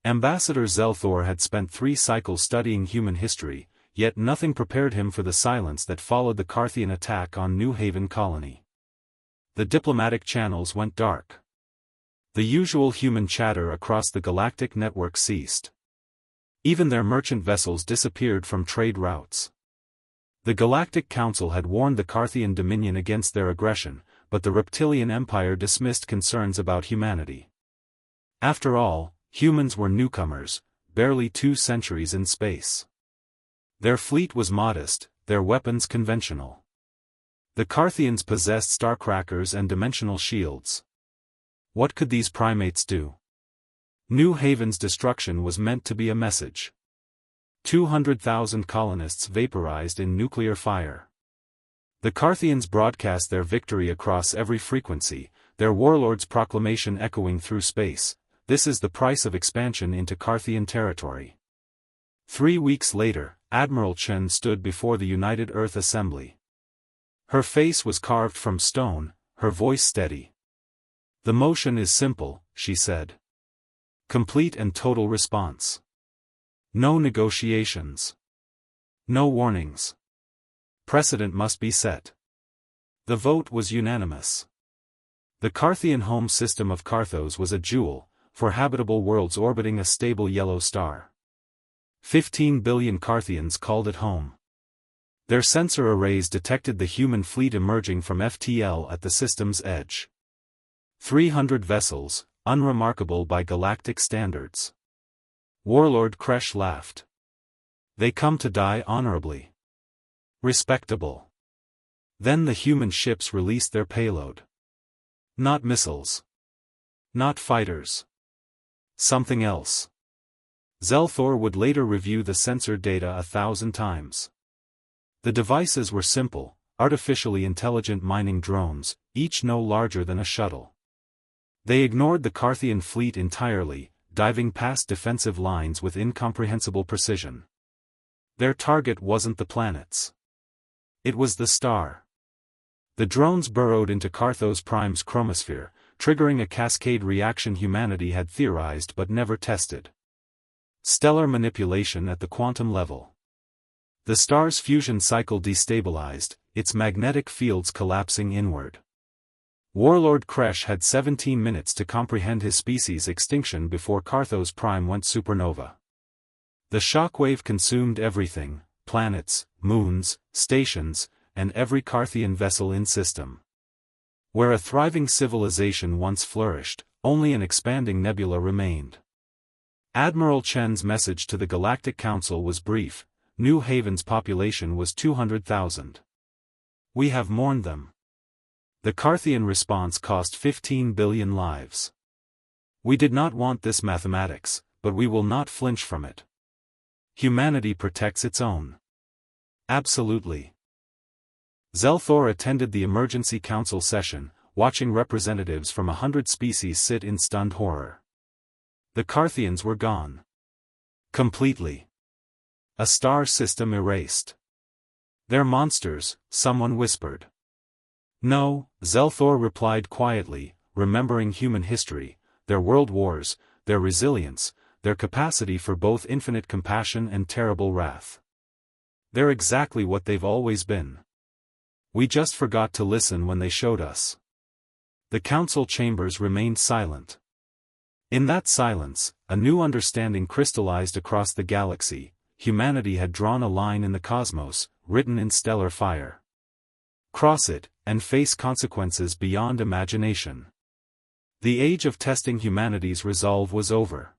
Ambassador Zelthor had spent 3 cycles studying human history, yet nothing prepared him for the silence that followed the Carthian attack on New Haven colony. The diplomatic channels went dark. The usual human chatter across the galactic network ceased. Even their merchant vessels disappeared from trade routes. The Galactic Council had warned the Carthian Dominion against their aggression, but the Reptilian Empire dismissed concerns about humanity. After all, humans were newcomers, barely 2 centuries in space. Their fleet was modest, their weapons conventional. The Carthians possessed starcrackers and dimensional shields. What could these primates do? New Haven's destruction was meant to be a message. 200,000 colonists vaporized in nuclear fire. The Carthians broadcast their victory across every frequency, their warlord's proclamation echoing through space: "This is the price of expansion into Carthian territory." 3 weeks later, Admiral Chen stood before the United Earth Assembly. Her face was carved from stone, her voice steady. "The motion is simple," she said. "Complete and total response. No negotiations. No warnings. Precedent must be set." The vote was unanimous. The Carthian home system of Carthos was a jewel, for habitable worlds orbiting a stable yellow star. 15 billion Carthians called it home. Their sensor arrays detected the human fleet emerging from FTL at the system's edge. 300 vessels, unremarkable by galactic standards. Warlord Kresh laughed. "They come to die honorably. Respectable." Then the human ships released their payload. Not missiles. Not fighters. Something else. Zelthor would later review the sensor data 1,000 times. The devices were simple, artificially intelligent mining drones, each no larger than a shuttle. They ignored the Carthian fleet entirely, diving past defensive lines with incomprehensible precision. Their target wasn't the planets. It was the star. The drones burrowed into Carthos Prime's chromosphere, triggering a cascade reaction humanity had theorized but never tested. Stellar manipulation at the quantum level. The star's fusion cycle destabilized, its magnetic fields collapsing inward. Warlord Kresh had 17 minutes to comprehend his species' extinction before Carthos Prime went supernova. The shockwave consumed everything: planets, moons, stations, and every Carthian vessel in system. Where a thriving civilization once flourished, only an expanding nebula remained. Admiral Chen's message to the Galactic Council was brief: New Haven's population was 200,000. "We have mourned them." The Carthian response cost 15 billion lives. "We did not want this mathematics, but we will not flinch from it. Humanity protects its own." Absolutely. Zelthor attended the emergency council session, watching representatives from 100 species sit in stunned horror. The Carthians were gone. Completely. A star system erased. "They're monsters," someone whispered. "No," Zelthor replied quietly, remembering human history, their world wars, their resilience, their capacity for both infinite compassion and terrible wrath. "They're exactly what they've always been. We just forgot to listen when they showed us." The council chambers remained silent. In that silence, a new understanding crystallized across the galaxy: humanity had drawn a line in the cosmos, written in stellar fire. Cross it, and face consequences beyond imagination. The age of testing humanity's resolve was over.